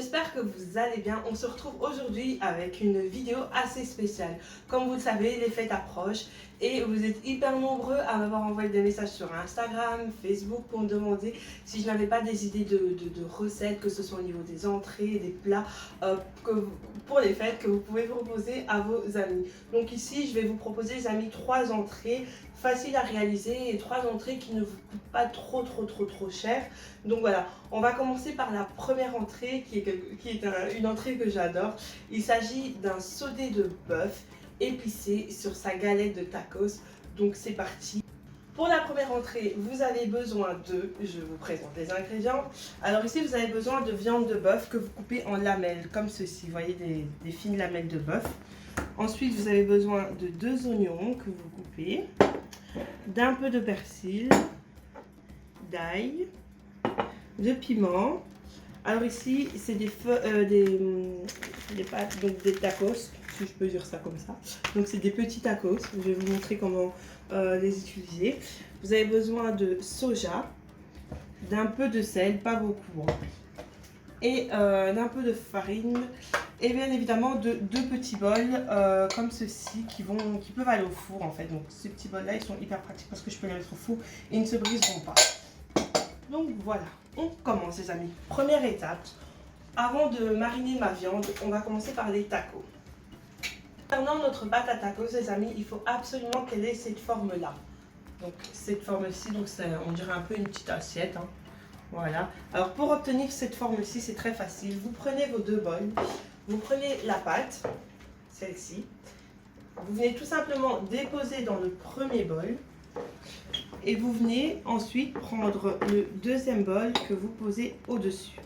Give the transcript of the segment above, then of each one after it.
j'espère que vous allez bien. On se retrouve aujourd'hui avec une vidéo assez spéciale. Comme vous le savez, les fêtes approchent et vous êtes hyper nombreux à m'avoir envoyé des messages sur Instagram, Facebook pour me demander si je n'avais pas des idées de recettes, que ce soit au niveau des entrées, des plats, pour les fêtes que vous pouvez proposer à vos amis. Donc ici, je vais vous proposer, les amis, 3 entrées faciles à réaliser et 3 entrées qui ne vous coûtent pas trop cher. Donc voilà, on va commencer par la première entrée qui est une entrée que j'adore. Il s'agit d'un saudé de bœuf épicé sur sa galette de tacos. Donc c'est parti. Pour la première entrée, vous avez besoin de, je vous présente les ingrédients. Alors ici, vous avez besoin de viande de bœuf que vous coupez en lamelles, comme ceci. Vous voyez des fines lamelles de bœuf. Ensuite, vous avez besoin de 2 oignons que vous coupez, d'un peu de persil, d'ail, de piment. Alors ici, c'est des pâtes, donc des tacos, si je peux dire ça comme ça. Donc c'est des petits tacos. Je vais vous montrer comment les utiliser. Vous avez besoin de soja, d'un peu de sel, pas beaucoup, hein, et d'un peu de farine. Et bien évidemment de 2 petits bols comme ceci qui peuvent aller au four en fait. Donc ces petits bols là, ils sont hyper pratiques parce que je peux les mettre au four et ils ne se briseront pas. Donc voilà, on commence les amis. Première étape, avant de mariner ma viande, on va commencer par les tacos. Concernant notre pâte à tacos les amis, il faut absolument qu'elle ait cette forme là. Donc cette forme-ci, donc on dirait un peu une petite assiette, hein. Voilà. Alors pour obtenir cette forme-ci, c'est très facile. Vous prenez vos 2 bols, vous prenez la pâte, celle-ci. Vous venez tout simplement déposer dans le premier bol. Et vous venez ensuite prendre le deuxième bol que vous posez au-dessus.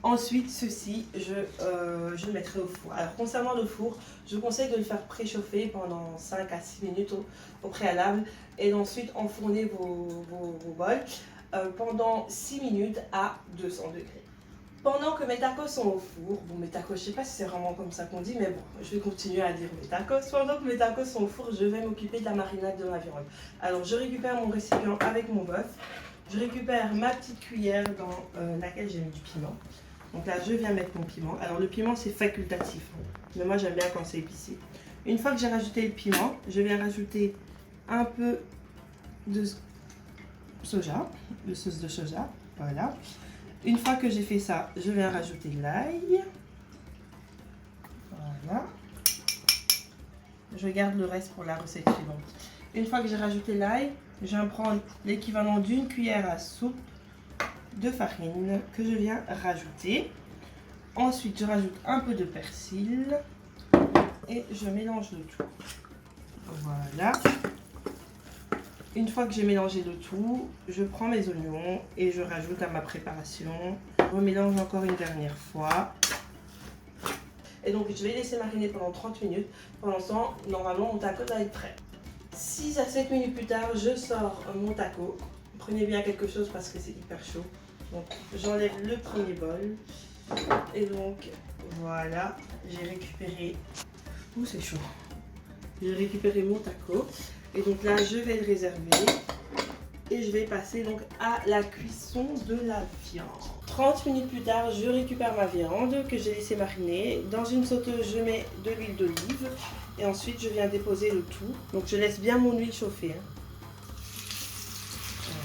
Ensuite, ceci, je le mettrai au four. Alors, concernant le four, je vous conseille de le faire préchauffer pendant 5 à 6 minutes au préalable. Et ensuite, enfourner vos bols pendant 6 minutes à 200 degrés. Pendant que mes tacos sont au four, bon mes tacos, je sais pas si c'est vraiment comme ça qu'on dit, mais bon, je vais continuer à dire mes tacos. Pendant que mes tacos sont au four, je vais m'occuper de la marinade de ma viande. Alors je récupère mon récipient avec mon bœuf, je récupère ma petite cuillère dans laquelle j'ai mis du piment. Donc là je viens mettre mon piment. Alors le piment c'est facultatif, hein, mais moi j'aime bien quand c'est épicé. Une fois que j'ai rajouté le piment, je viens rajouter un peu de soja, de sauce de soja, voilà. Une fois que j'ai fait ça, je viens rajouter l'ail. Voilà. Je garde le reste pour la recette suivante. Une fois que j'ai rajouté l'ail, je viens prendre l'équivalent d'une cuillère à soupe de farine que je viens rajouter. Ensuite, je rajoute un peu de persil et je mélange le tout. Voilà. Une fois que j'ai mélangé le tout, je prends mes oignons et je rajoute à ma préparation. Je remélange encore une dernière fois. Et donc je vais laisser mariner pendant 30 minutes. Pendant ce temps, normalement mon taco doit être prêt. 6 à 7 minutes plus tard, je sors mon taco. Prenez bien quelque chose parce que c'est hyper chaud. Donc j'enlève le premier bol. Et donc voilà, j'ai récupéré... Ouh, c'est chaud. J'ai récupéré mon taco. Et donc là, je vais le réserver et je vais passer donc à la cuisson de la viande. 30 minutes plus tard, je récupère ma viande que j'ai laissé mariner. Dans une sauteuse, je mets de l'huile d'olive et ensuite je viens déposer le tout. Donc je laisse bien mon huile chauffer, hein.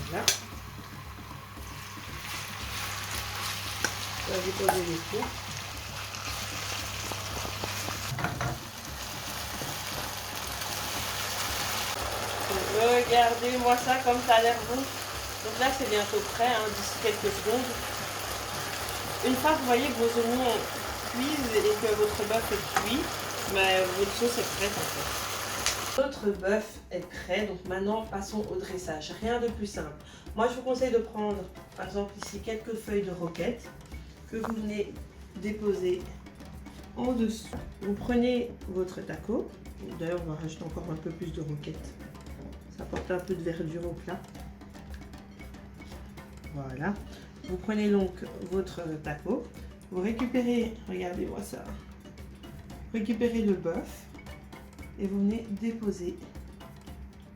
Voilà. Je vais déposer le tout. Regardez-moi ça comme ça a l'air bon. Donc là c'est bientôt prêt, hein, d'ici quelques secondes. Une fois que vous voyez que vos oignons cuisent et que votre bœuf est cuit, votre sauce est prête en fait. Votre bœuf est prêt, donc maintenant passons au dressage. Rien de plus simple. Moi je vous conseille de prendre par exemple ici quelques feuilles de roquette que vous venez déposer en dessous. Vous prenez votre taco. D'ailleurs on va rajouter encore un peu plus de roquette. Ça apporte un peu de verdure au plat. Voilà. Vous prenez donc votre taco. Vous récupérez, regardez-moi ça. Récupérez le bœuf et vous venez déposer.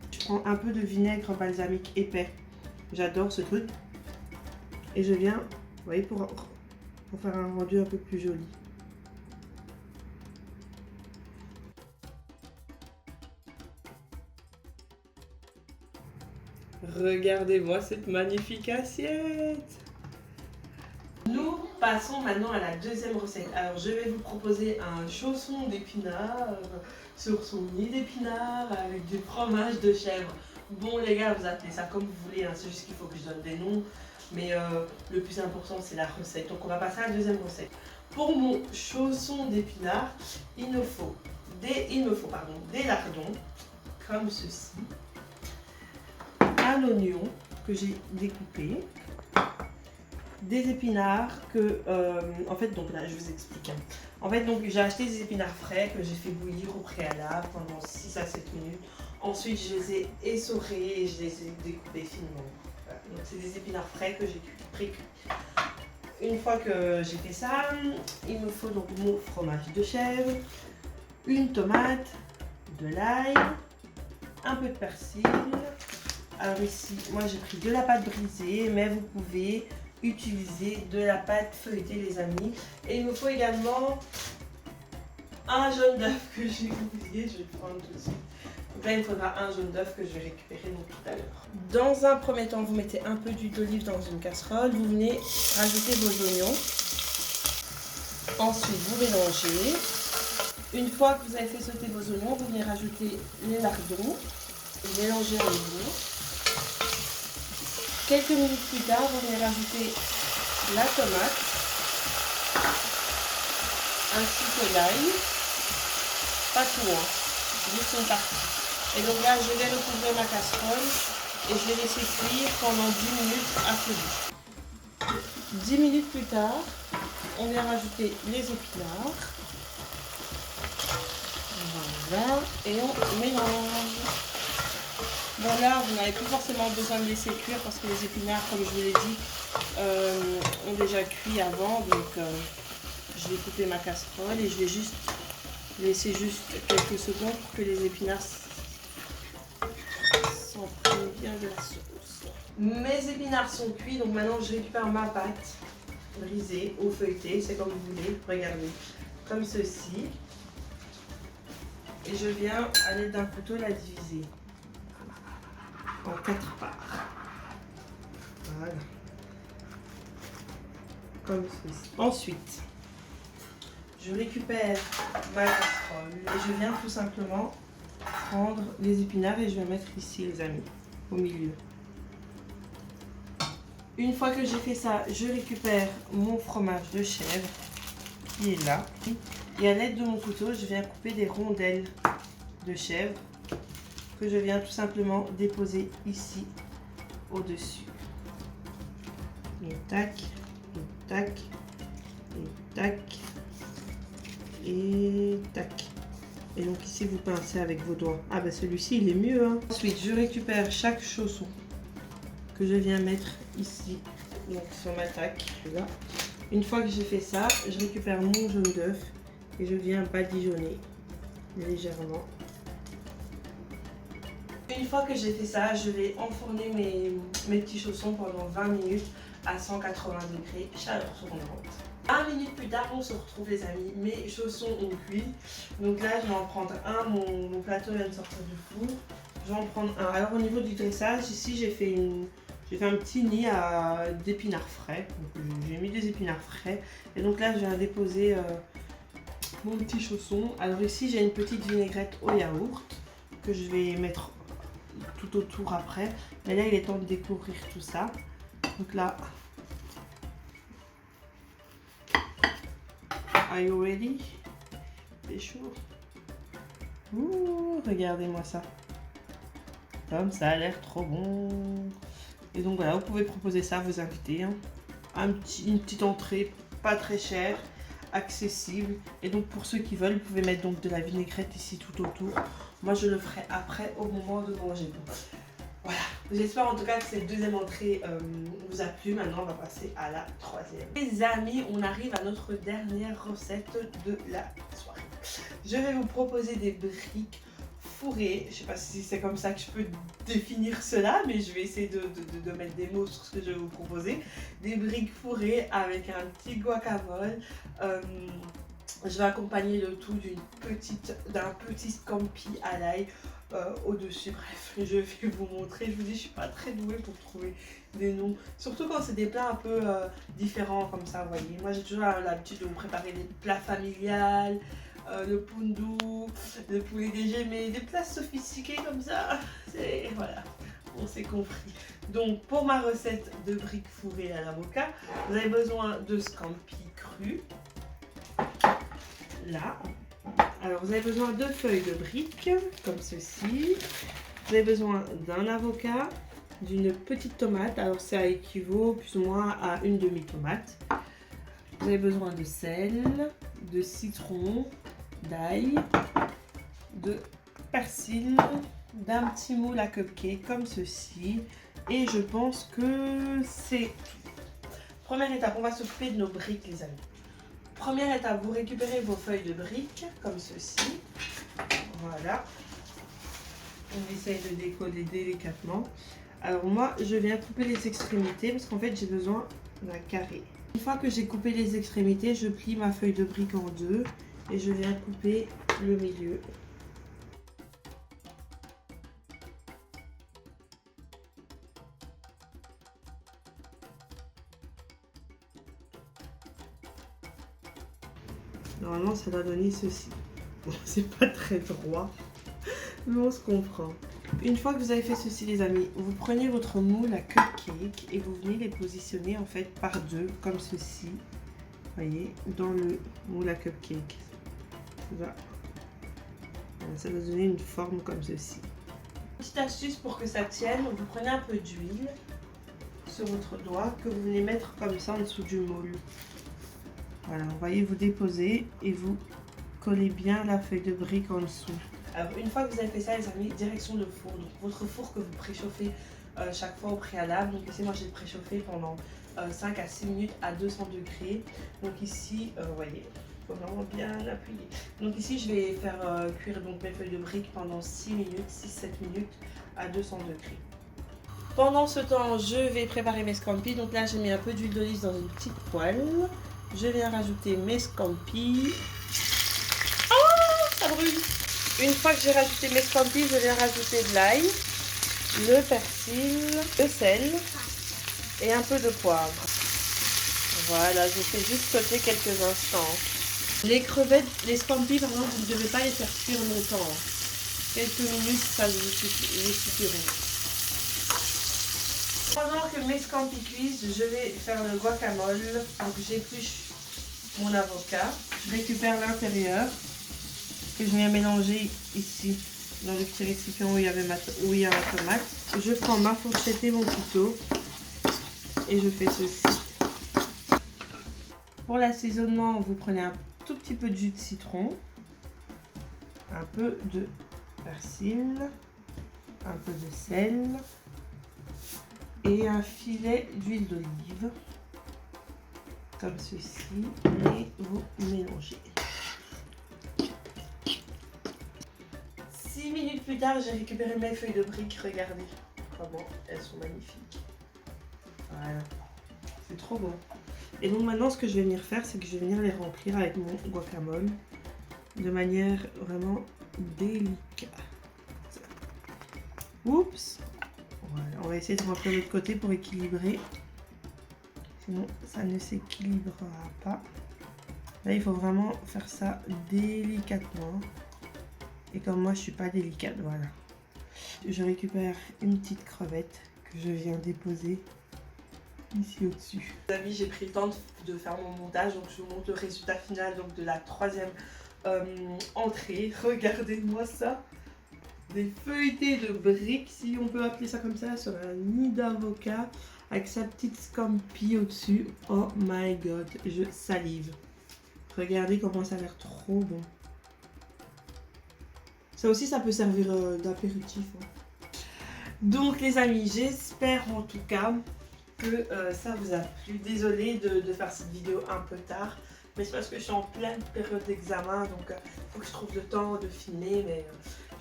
Je prends un peu de vinaigre balsamique épais. J'adore ce truc. Et je viens, vous voyez, pour pour faire un rendu un peu plus joli. Regardez-moi cette magnifique assiette! Nous passons maintenant à la deuxième recette. Alors je vais vous proposer un chausson d'épinards sur son nid d'épinards avec du fromage de chèvre. Bon les gars, vous appelez ça comme vous voulez, hein. C'est juste qu'il faut que je donne des noms. Mais le plus important c'est la recette. Donc on va passer à la deuxième recette. Pour mon chausson d'épinards, il me faut des lardons comme ceci, un oignon que j'ai découpé, des épinards que, en fait, donc là je vous explique. En fait, donc j'ai acheté des épinards frais que j'ai fait bouillir au préalable pendant 6 à 7 minutes. Ensuite, je les ai essorés et je les ai découpés finement. Voilà. Donc c'est des épinards frais que j'ai pré-cuits. Une fois que j'ai fait ça, il me faut donc mon fromage de chèvre, une tomate, de l'ail, un peu de persil. Alors ici, moi j'ai pris de la pâte brisée, mais vous pouvez utiliser de la pâte feuilletée les amis. Et il me faut également un jaune d'œuf que j'ai oublié, je vais le prendre tout de suite. Donc là il me faudra un jaune d'œuf que je vais récupérer donc tout à l'heure. Dans un premier temps, vous mettez un peu d'huile d'olive dans une casserole, vous venez rajouter vos oignons. Ensuite vous mélangez. Une fois que vous avez fait sauter vos oignons, vous venez rajouter les lardons et mélanger à nouveau. Quelques minutes plus tard, vous venez rajouter la tomate ainsi que l'ail. Pas tout, hein, juste une partie. Et donc là, je vais recouvrir ma casserole et je vais laisser cuire pendant 10 minutes à feu doux. 10 minutes plus tard, on vient rajouter les épinards. Voilà, et on mélange. Bon là, vous n'avez plus forcément besoin de laisser cuire parce que les épinards, comme je vous l'ai dit, ont déjà cuit avant. Donc je vais couper ma casserole et je vais juste laisser quelques secondes pour que les épinards s'imprègnent bien de la sauce. Mes épinards sont cuits, donc maintenant je récupère ma pâte brisée ou feuilletée, c'est comme vous voulez, regardez, comme ceci. Et je viens à l'aide d'un couteau la diviser en 4 parts. Voilà. Comme ceci. Ensuite, je récupère ma casserole et je viens tout simplement prendre les épinards et je vais mettre ici les amis, au milieu. Une fois que j'ai fait ça, je récupère mon fromage de chèvre qui est là. Et à l'aide de mon couteau, je viens couper des rondelles de chèvre que je viens tout simplement déposer ici au-dessus. Et tac, et tac, et tac, et tac. Et donc ici, vous pincez avec vos doigts. Ah ben celui-ci, il est mieux, hein. Ensuite, je récupère chaque chausson que je viens mettre ici, donc sur ma taque. Là. Une fois que j'ai fait ça, je récupère mon jaune d'œuf et je viens badigeonner légèrement. Une fois que j'ai fait ça, je vais enfourner mes petits chaussons pendant 20 minutes à 180 degrés, chaleur tournante. 1 minute plus tard, on se retrouve les amis, mes chaussons ont cuit. Donc là, je vais en prendre un, mon plateau vient de sortir du four. Je vais en prendre un. Alors au niveau du dressage, ici j'ai fait un petit nid d'épinards frais. J'ai mis des épinards frais. Et donc là, je viens déposer mon petit chausson. Alors ici, j'ai une petite vinaigrette au yaourt que je vais mettre tout autour après. Mais là, il est temps de découvrir tout ça. Donc là, are you ready? C'est chaud. Ouh, regardez-moi ça. Comme ça a l'air trop bon. Et donc voilà, vous pouvez proposer ça à vos invités. Hein. Une petite entrée pas très chère, accessible. Et donc pour ceux qui veulent, vous pouvez mettre donc de la vinaigrette ici tout autour. Moi je le ferai après au moment de manger. Voilà, j'espère en tout cas que cette deuxième entrée vous a plu. Maintenant on va passer à la troisième. Les amis, on arrive à notre dernière recette de la soirée. Je vais vous proposer des briques fourré. Je sais pas si c'est comme ça que je peux définir cela, mais je vais essayer de mettre des mots sur ce que je vais vous proposer. Des briques fourrées avec un petit guacamole. Je vais accompagner le tout d'un petit scampi à l'ail au-dessus. Bref, je vais vous montrer. Je vous dis, je suis pas très douée pour trouver des noms. Surtout quand c'est des plats un peu différents comme ça, vous voyez. Moi, j'ai toujours l'habitude de vous préparer des plats familiales, le pundu, le poulet DG, mais des plats sophistiqués comme ça, c'est... Voilà, on s'est compris. Donc, pour ma recette de briques fourrées à l'avocat, vous avez besoin de scampi cru. Là. Alors, vous avez besoin de feuilles de briques, comme ceci. Vous avez besoin d'un avocat, d'une petite tomate. Alors, ça équivaut plus ou moins à une demi-tomate. Vous avez besoin de sel, de citron, d'ail, de persil, d'un petit moule à cupcake, comme ceci. Et je pense que c'est tout. Première étape, on va s'occuper de nos briques, les amis. Première étape, vous récupérez vos feuilles de briques, comme ceci. Voilà. On essaye de décoller délicatement. Alors moi, je viens couper les extrémités parce qu'en fait, j'ai besoin d'un carré. Une fois que j'ai coupé les extrémités, je plie ma feuille de brique en deux et je viens couper le milieu. Normalement, ça doit donner ceci. Bon, c'est pas très droit, mais on se comprend. Une fois que vous avez fait ceci, les amis, vous prenez votre moule à cupcake et vous venez les positionner en fait par deux, comme ceci. Vous voyez, dans le moule à cupcake. Voilà. Ça va donner une forme comme ceci. Petite astuce pour que ça tienne, vous prenez un peu d'huile sur votre doigt que vous venez mettre comme ça en dessous du moule. Voilà, vous voyez, vous déposez et vous collez bien la feuille de brique en dessous. Alors, une fois que vous avez fait ça, les amis, direction le four. Donc, votre four que vous préchauffez chaque fois au préalable. Donc, ici, moi, j'ai préchauffé pendant 5 à 6 minutes à 200 degrés. Donc, ici, vous voyez, il faut vraiment bien appuyer. Donc, ici, je vais faire cuire donc, mes feuilles de brique pendant 6 minutes, 6-7 minutes à 200 degrés. Pendant ce temps, je vais préparer mes scampis. Donc là, j'ai mis un peu d'huile d'olive dans une petite poêle. Je viens rajouter mes scampis. Oh, ça brûle! Une fois que j'ai rajouté mes scampis, je viens rajouter de l'ail, le persil, le sel et un peu de poivre. Voilà, je fais juste sauter quelques instants. Les crevettes, les scampis, par exemple, vous ne devez pas les faire cuire longtemps. Quelques minutes, ça vous suffira. Pendant que mes scampis cuisent, je vais faire le guacamole. Donc j'épluche mon avocat. Je récupère l'intérieur que je viens mélanger ici dans le petit récipient où il y a ma tomate. Je prends ma fourchette et mon couteau et je fais ceci. Pour l'assaisonnement, vous prenez un tout petit peu de jus de citron, un peu de persil, un peu de sel et un filet d'huile d'olive, comme ceci, et vous mélangez. 6 minutes plus tard, j'ai récupéré mes feuilles de briques. Regardez comment elles sont magnifiques. Voilà, c'est trop beau. Et donc maintenant, ce que je vais venir faire, c'est que je vais venir les remplir avec mon guacamole de manière vraiment délicate. Oups. Voilà, on va essayer de remplir de l'autre côté pour équilibrer. Sinon, ça ne s'équilibrera pas. Là, il faut vraiment faire ça délicatement. Et comme moi, je suis pas délicate, voilà. Je récupère une petite crevette que je viens déposer ici au-dessus. Les amis, j'ai pris le temps de faire mon montage, donc je vous montre le résultat final donc de la troisième entrée. Regardez-moi ça. Des feuilletés de briques, si on peut appeler ça comme ça, sur un nid d'avocat avec sa petite scampi au-dessus. Oh my god, je salive. Regardez comment ça a l'air trop bon. Ça aussi, ça peut servir d'apéritif. Hein. Donc les amis, j'espère en tout cas que ça vous a plu. Désolée de faire cette vidéo un peu tard, mais c'est parce que je suis en pleine période d'examen, donc il faut que je trouve le temps de filmer, mais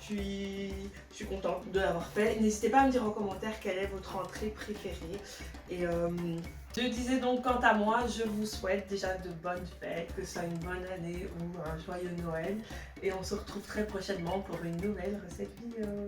je suis contente de l'avoir fait. N'hésitez pas à me dire en commentaire quelle est votre entrée préférée. Et je disais donc, quant à moi, je vous souhaite déjà de bonnes fêtes, que ce soit une bonne année ou un joyeux Noël. Et on se retrouve très prochainement pour une nouvelle recette vidéo.